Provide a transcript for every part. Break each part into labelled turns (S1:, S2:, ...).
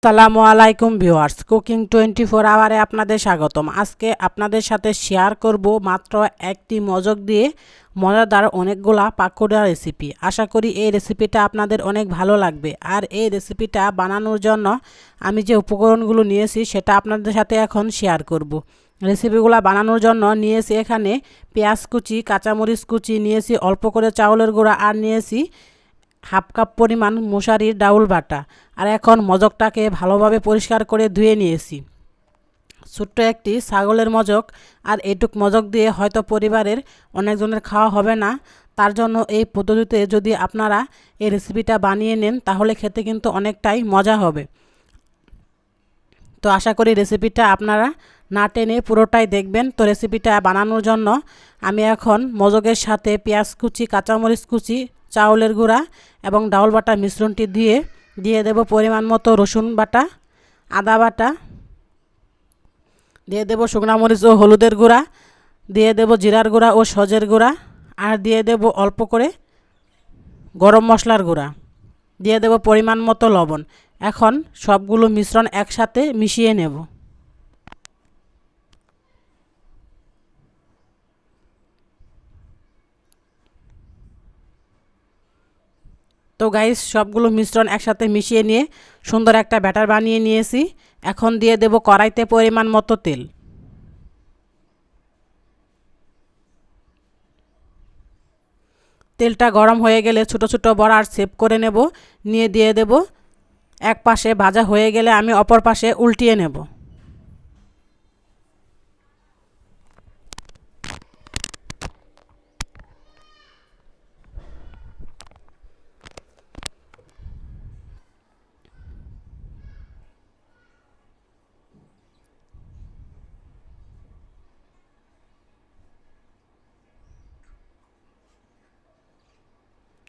S1: আসসালামু আলাইকুম viewers, cooking 24 আওয়ারে আপনাদের স্বাগতম। আজকে আপনাদের সাথে শেয়ার করব মাত্র একটি মজক দিয়ে মজাদার অনেকগুলা পাকোড়া রেসিপি। আশা করি এই রেসিপিটা আপনাদের অনেক ভালো লাগবে। আর এই রেসিপিটা বানানোর জন্য আমি যে উপকরণগুলো নিয়েছি সেটা আপনাদের সাথে এখন শেয়ার করব। রেসিপিগুলো বানানোর জন্য নিয়েছি এখানে পেঁয়াজ কুচি, কাঁচামরিচ কুচি, নিয়েছি অল্প করে চাউলের গুঁড়া, আর নিয়েছি হাফ কাপ পরিমাণ মশারির ডাউল বাটা। আর এখন মজকটাকে ভালোভাবে পরিষ্কার করে ধুয়ে নিয়েছি। ছোট্ট একটি ছাগলের মজক, আর এইটুক মজক দিয়ে হয়তো পরিবারের অনেকজনের খাওয়া হবে না। তার জন্য এই পদ্ধতিতে যদি আপনারা এই রেসিপিটা বানিয়ে নেন তাহলে খেতে কিন্তু অনেকটাই মজা হবে। তো আশা করি রেসিপিটা আপনারা না টেনে পুরোটাই দেখবেন। তো রেসিপিটা বানানোর জন্য আমি এখন মজকের সাথে পেঁয়াজ কুচি, কাঁচামরিচ কুচি, চাউলের গুঁড়া এবং ডাউল বাটা মিশ্রণটি দিয়ে দেব পরিমাণ মতো রসুন বাটা, আদা বাটা, দিয়ে দেব শুকনো মরিচ ও হলুদের গুঁড়া, দিয়ে দেব জিরার গুঁড়া ও সজের গুঁড়া, আর দিয়ে দেব অল্প করে গরম মশলার গুঁড়া, দিয়ে দেব পরিমাণ মতো লবণ। এখন সবগুলো মিশ্রণ একসাথে মিশিয়ে নেব। তো গাইস, সবগুলো মিশ্রণ একসাথে মিশিয়ে নিয়ে সুন্দর একটা ব্যাটার বানিয়ে নিয়েছি। এখন দিয়ে দেব কড়াইতে পরিমাণ মতো তেল। তেলটা গরম হয়ে গেলে ছোট ছোট বড়ার শেপ করে নেব, নিয়ে দিয়ে দেব। এক পাশে ভাজা হয়ে গেলে আমি অপর পাশে উল্টিয়ে নেব।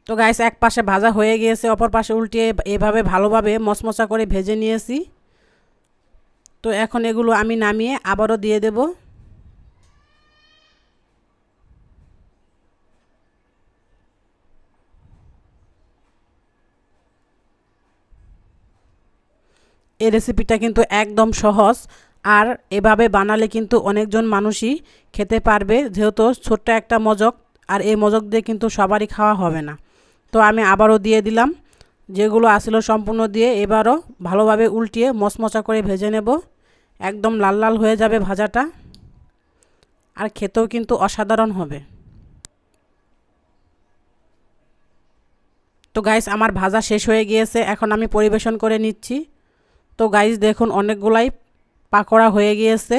S1: তো গাইস, এক পাশে ভাজা হয়ে গিয়েছে, অপর পাশে উল্টিয়ে এভাবে ভালোভাবে মচমচা করে ভেজে নিয়েছি। তো এখন এগুলো আমি নামিয়ে আবারও দিয়ে দেব। এই রেসিপিটা কিন্তু একদম সহজ, আর এভাবে বানালে কিন্তু অনেকজন মানুষই খেতে পারবে, যেহেতু ছোট্ট একটা মজক, আর এই মজক দিয়ে কিন্তু সবারই খাওয়া হবে না। তো আমি আবারও দিয়ে দিলাম, যেগুলো আসিল সম্পূর্ণ দিয়ে এবারও ভালোভাবে উল্টিয়ে মচমচা করে ভেজে নেব। একদম লাল লাল হয়ে যাবে ভাজাটা, আর খেতেও কিন্তু অসাধারণ হবে। তো গাইস, আমার ভাজা শেষ হয়ে গিয়েছে, এখন আমি পরিবেশন করে নিচ্ছি। তো গাইস দেখুন, অনেকগুলাই পাকোড়া হয়ে গিয়েছে,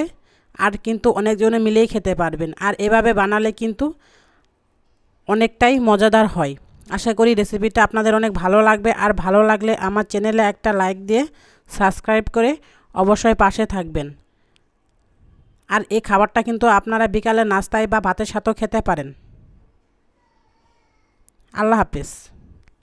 S1: আর কিন্তু অনেকজনে মিলেই খেতে পারবেন। আর এভাবে বানালে কিন্তু অনেকটাই মজাদার হয়। আশা করি রেসিপিটা আপনাদের অনেক ভালো লাগবে। আর ভালো লাগলে আমার চ্যানেলে একটা লাইক দিয়ে সাবস্ক্রাইব করে অবশ্যই পাশে থাকবেন। আর এই খাবারটা কিন্তু আপনারা বিকালে নাস্তায় বা ভাতের সাথেও খেতে পারেন। আল্লাহ হাফেজ।